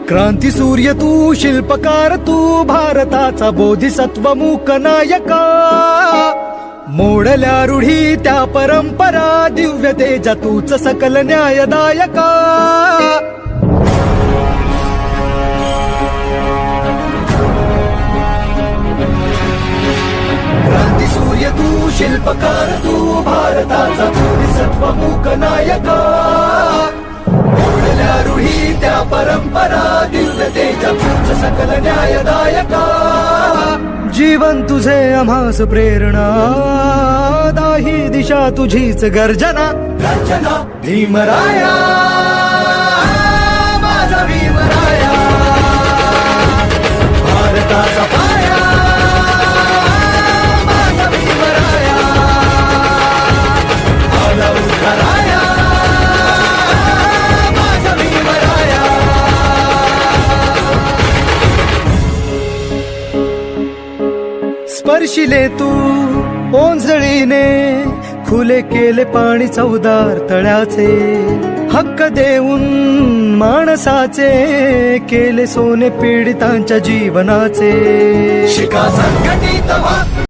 क्रांती सूर्य तू, शिल्पकार तू, भारताचा बोधिसत्व मूक नायका. मोडल्या रूढी त्या परंपरा, दिव्य तेजा तूच सकल न्यायदायका. क्रांती सूर्य तू, शिल्पकार तू, भारताचा बोधिसत्व मूक नायका. मोडल्या रूढी त्या परंपरा, दिव्य तेजा तूच सकल न्यायदायका. जीवन तुझे आम्हास प्रेरणा, दाही दिशा तुझीच गर्जना. गर्जना भीमराया, माझा भीमराया, भारताचा पाया, माझा भीमराया, आला उद्धाराया, माझा भीमराया. स्पर्शिले तू ओंजळीने, खुले केले पाणी चौदार तळ्याचे. हक्क देऊन माणसाचे, केले सोने पीडितांच्या जीवनाचे. शिका संघटित व्हा,